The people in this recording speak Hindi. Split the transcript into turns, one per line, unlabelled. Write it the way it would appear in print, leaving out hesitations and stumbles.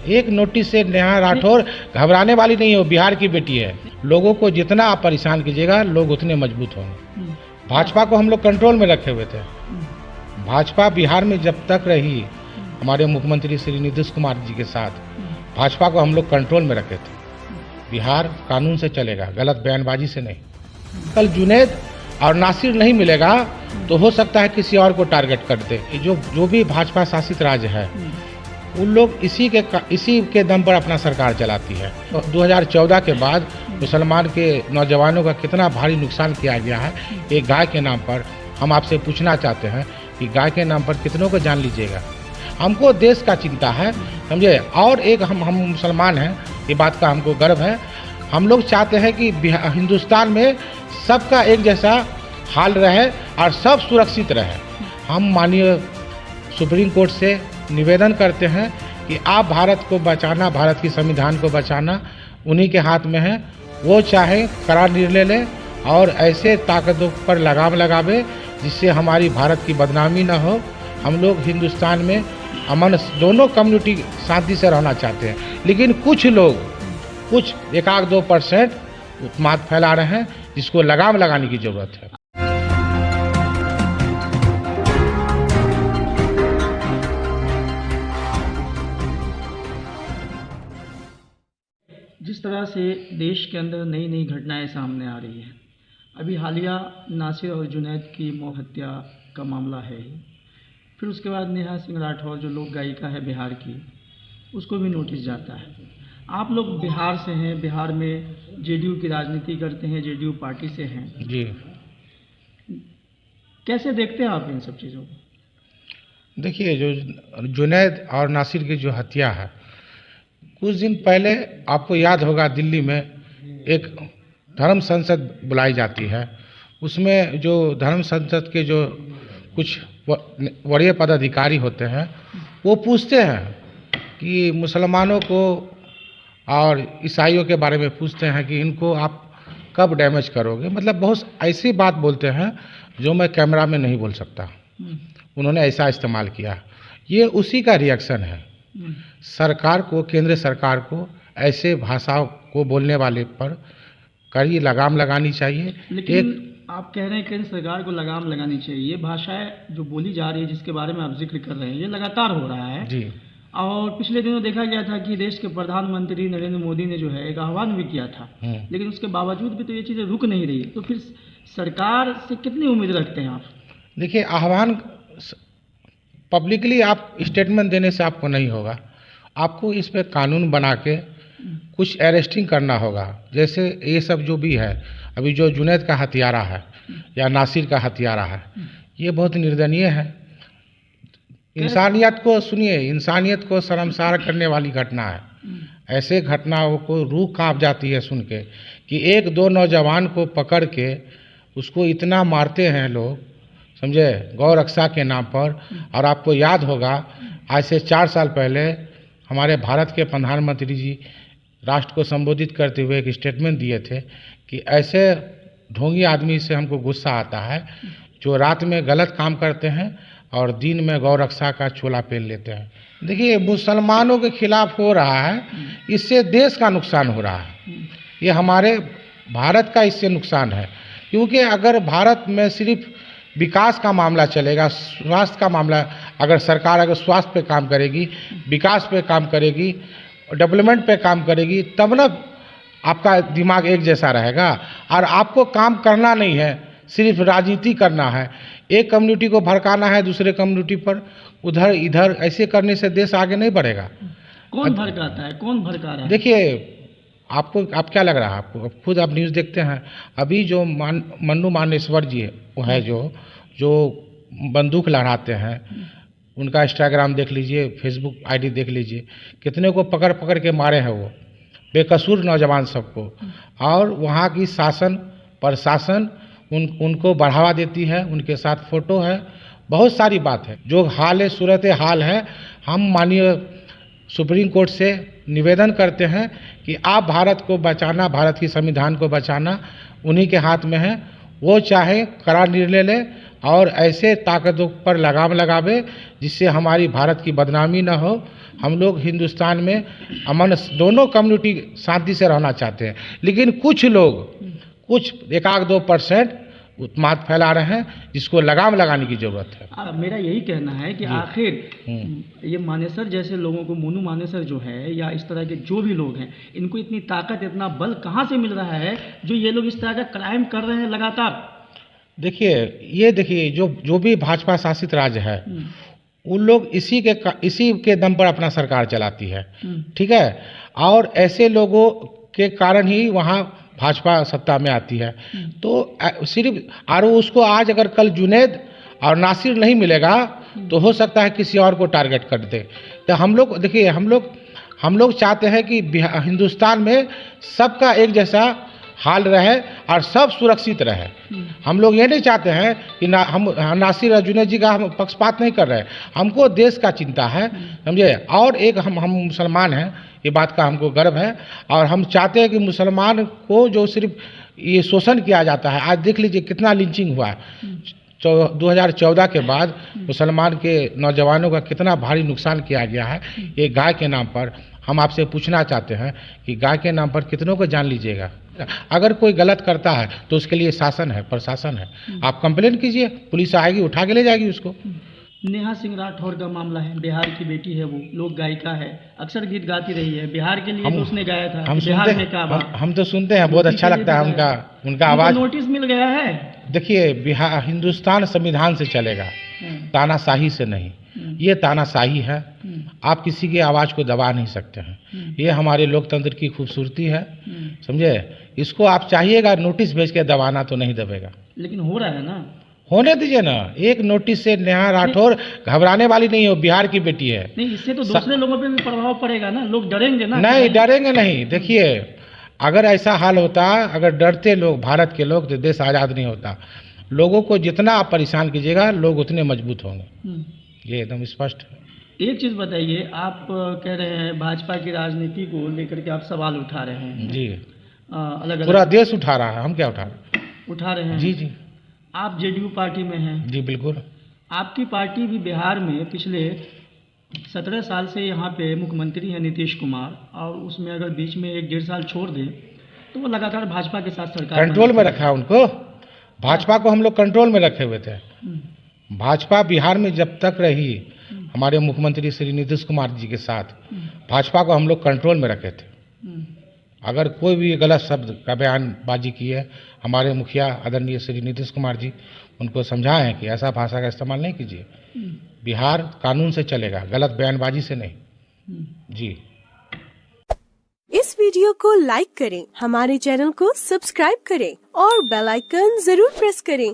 एक नोटिस से नेहा राठौर घबराने वाली नहीं है, वो बिहार की बेटी है। लोगों को जितना आप परेशान कीजिएगा लोग उतने मजबूत होंगे। भाजपा को हम लोग कंट्रोल में रखे हुए थे। भाजपा बिहार में जब तक रही हमारे मुख्यमंत्री श्री नीतीश कुमार जी के साथ, भाजपा को हम लोग कंट्रोल में रखे थे। बिहार कानून से चलेगा, गलत बयानबाजी से नहीं। कल जुनैद और नासिर नहीं मिलेगा तो हो सकता है किसी और को टारगेट कर दे। जो भी भाजपा शासित राज्य है उन लोग इसी के दम पर अपना सरकार चलाती है। तो 2014 के बाद मुसलमान के नौजवानों का कितना भारी नुकसान किया गया है एक गाय के नाम पर। हम आपसे पूछना चाहते हैं कि गाय के नाम पर कितनों को जान लीजिएगा। हमको देश का चिंता है, समझे। और एक हम मुसलमान हैं, ये बात का हमको गर्व है। हम लोग चाहते हैं कि हिंदुस्तान में सबका एक जैसा हाल रहे और सब सुरक्षित रहे। हम माननीय सुप्रीम कोर्ट से निवेदन करते हैं कि आप भारत को बचाना, भारत की संविधान को बचाना उन्हीं के हाथ में है। वो चाहे कड़ा निर्णय लें और ऐसे ताकतों पर लगाम लगावे जिससे हमारी भारत की बदनामी न हो। हम लोग हिंदुस्तान में अमन, दोनों कम्युनिटी शांति से रहना चाहते हैं, लेकिन कुछ लोग, कुछ 1-2% उत्माद फैला रहे हैं जिसको लगाम लगाने की जरूरत है।
जिस तरह से देश के अंदर नई नई घटनाएं सामने आ रही हैं, अभी हालिया नासिर और जुनैद की मौ हत्या का मामला है ही, फिर उसके बाद नेहा सिंह राठौर जो लोक गायिका है बिहार की, उसको भी नोटिस जाता है। आप लोग बिहार से हैं, बिहार में जेडीयू की राजनीति करते हैं, जेडीयू पार्टी से हैं
जी।
कैसे देखते हैं आप इन सब चीज़ों को?
देखिए, जो जुनैद और नासिर की जो हत्या है, कुछ दिन पहले आपको याद होगा दिल्ली में एक धर्म संसद बुलाई जाती है। उसमें जो धर्म संसद के जो कुछ वरीय पदाधिकारी होते हैं वो पूछते हैं कि मुसलमानों को और ईसाइयों के बारे में पूछते हैं कि इनको आप कब डैमेज करोगे। मतलब बहुत ऐसी बात बोलते हैं जो मैं कैमरा में नहीं बोल सकता। उन्होंने ऐसा इस्तेमाल किया। ये उसी का रिएक्शन है। सरकार को, केंद्र सरकार को ऐसे भाषाओं को बोलने वाले पर कड़ी लगाम लगानी चाहिए।
लेकिन आप कह रहे हैं केंद्र सरकार को लगाम लगानी चाहिए। ये भाषाएं जो बोली जा रही है, जिसके बारे में आप जिक्र कर रहे हैं, ये लगातार हो रहा है
जी।
और पिछले दिनों देखा गया था कि देश के प्रधानमंत्री नरेंद्र मोदी ने जो है एक आह्वान भी किया था, लेकिन उसके बावजूद भी तो ये चीज़ें रुक नहीं रही। तो फिर सरकार से कितनी उम्मीद रखते हैं आप? देखिए,
आह्वान पब्लिकली आप स्टेटमेंट देने से आपको नहीं होगा। आपको इस पे कानून बना के कुछ अरेस्टिंग करना होगा। जैसे ये सब जो भी है, अभी जो जुनैद का हत्यारा है या नासिर का हत्यारा है, ये बहुत निर्दयनीय है। इंसानियत को सुनिए, इंसानियत को शर्मसार करने वाली घटना है। ऐसे घटनाओं को रूह कांप जाती है सुन के कि 1-2 नौजवान को पकड़ के उसको इतना मारते हैं लोग, समझे, गौ रक्षा के नाम पर। और आपको याद होगा आज से 4 साल पहले हमारे भारत के प्रधानमंत्री जी राष्ट्र को संबोधित करते हुए एक स्टेटमेंट दिए थे कि ऐसे ढोंगी आदमी से हमको गुस्सा आता है जो रात में गलत काम करते हैं और दिन में गौ रक्षा का छोला पहन लेते हैं। देखिए, मुसलमानों के खिलाफ हो रहा है, इससे देश का नुकसान हो रहा है। ये हमारे भारत का इससे नुकसान है, क्योंकि अगर भारत में सिर्फ विकास का मामला चलेगा, स्वास्थ्य का मामला, अगर सरकार अगर स्वास्थ्य पे काम करेगी, विकास पे काम करेगी, डेवलपमेंट पे काम करेगी, तब ना आपका दिमाग एक जैसा रहेगा। और आपको काम करना नहीं है, सिर्फ राजनीति करना है। एक कम्युनिटी को भड़काना है दूसरे कम्युनिटी पर, उधर इधर, ऐसे करने से देश आगे नहीं बढ़ेगा।
कौन भड़काता है, कौन भड़का रहा है?
देखिए, आप क्या लग रहा है आपको? खुद आप न्यूज़ देखते हैं। अभी जो मन्नू मानेश्वर जी है, वो है जो बंदूक लहराते हैं, उनका इंस्टाग्राम देख लीजिए, फेसबुक आईडी देख लीजिए, कितने को पकड़ पकड़ के मारे हैं वो, बेकसूर नौजवान सबको। और वहाँ की शासन प्रशासन उनको बढ़ावा देती है, उनके साथ फ़ोटो है, बहुत सारी बात है। जो हाल है, सूरत हाल है, हम माननीय सुप्रीम कोर्ट से निवेदन करते हैं कि आप भारत को बचाना, भारत की संविधान को बचाना उन्हीं के हाथ में है। वो चाहे कड़ा निर्णय लें और ऐसे ताकतों पर लगाम लगावे जिससे हमारी भारत की बदनामी न हो। हम लोग हिंदुस्तान में अमन, दोनों कम्युनिटी शांति से रहना चाहते हैं, लेकिन कुछ लोग, कुछ 1-2% उत्माद फैला रहे हैं जिसको लगाम लगाने की जरूरत है।
मेरा यही कहना है कि आखिर ये मानेसर जैसे लोगों को, मोनू मानेसर जो है या इस तरह के जो भी लोग हैं, इनको इतनी ताकत, इतना बल कहाँ से मिल रहा है जो ये लोग इस तरह का क्राइम कर रहे हैं लगातार?
देखिए जो भी भाजपा शासित राज्य है, उन लोग इसी के दम पर अपना सरकार चलाती है, ठीक है। और ऐसे लोगों के कारण ही वहाँ भाजपा सत्ता में आती है। तो सिर्फ और उसको आज अगर कल जुनैद और नासिर नहीं मिलेगा तो हो सकता है किसी और को टारगेट कर दे। तो हम लोग देखिए, हम लोग चाहते हैं कि हिंदुस्तान में सबका एक जैसा हाल रहे और सब सुरक्षित रहे। हम लोग ये नहीं चाहते हैं कि हम नासिर और जुनैद जी का हम पक्षपात नहीं कर रहे हैं, हमको देश का चिंता है, समझे। और एक हम मुसलमान हैं, ये बात का हमको गर्व है। और हम चाहते हैं कि मुसलमान को जो सिर्फ ये शोषण किया जाता है, आज देख लीजिए कितना लिंचिंग हुआ है 2014 के बाद, मुसलमान के नौजवानों का कितना भारी नुकसान किया गया है ये गाय के नाम पर। हम आपसे पूछना चाहते हैं कि गाय के नाम पर कितनों को जान लीजिएगा। अगर कोई गलत करता है तो उसके लिए शासन है, प्रशासन है, आप कंप्लेन कीजिए, पुलिस आएगी, उठा के ले जाएगी उसको।
नेहा सिंह राठौर का मामला है, बिहार की बेटी है, वो लोक गायिका है, अक्सर गीत गाती रही है, बिहार के लिए तो उसने गाया था।
हम तो सुनते हैं, बहुत अच्छा लगता है उनका आवाज़।
नोटिस मिल गया है। देखिए,
बिहार, हिंदुस्तान संविधान से चलेगा, तानाशाही से नहीं। ये तानाशाही है, आप किसी की आवाज़ को दबा नहीं सकते हैं। ये हमारे लोकतंत्र की खूबसूरती है, समझे। इसको आप चाहिएगा नोटिस भेज के दबाना तो नहीं दबेगा।
लेकिन हो रहा है ना,
होने दीजिए ना। एक नोटिस से नेहा राठौर घबराने वाली नहीं हो, बिहार की बेटी है।
नहीं, इससे तो दूसरे लोगों पे भी प्रभाव पड़ेगा ना, लोग डरेंगे ना।
नहीं, डरेंगे नहीं। देखिए, अगर ऐसा हाल होता, अगर डरते लोग, भारत के लोग, तो देश आज़ाद नहीं होता। लोगों को जितना आप परेशान कीजिएगा, लोग उतने मजबूत होंगे, ये एकदम स्पष्ट है।
एक चीज़ बताइए, आप कह रहे हैं भाजपा की राजनीति को लेकर के आप सवाल उठा रहे हैं।
जी,
अलग
पूरा देश उठा रहा है, हम क्या उठा रहे हैं? जी।
आप जेडीयू पार्टी में हैं।
जी बिल्कुल।
आपकी पार्टी भी बिहार में पिछले 17 साल से यहाँ पे मुख्यमंत्री हैं नीतीश कुमार, और उसमें अगर बीच में 1-1.5 साल छोड़ दें तो वो लगातार भाजपा के साथ सरकार
कंट्रोल में रखा है उनको। भाजपा को हम लोग कंट्रोल में रखे हुए थे। भाजपा बिहार में जब तक रही हमारे मुख्यमंत्री श्री नीतीश कुमार जी के साथ, भाजपा को हम लोग कंट्रोल में रखे थे। अगर कोई भी गलत शब्द का बयानबाजी की है, हमारे मुखिया आदरणीय श्री नीतीश कुमार जी उनको समझाए हैं कि ऐसा भाषा का इस्तेमाल नहीं कीजिए। बिहार कानून से चलेगा, गलत बयानबाजी से नहीं। जी।
इस वीडियो को लाइक करें, हमारे चैनल को सब्सक्राइब करें और बेल आइकन जरूर प्रेस करें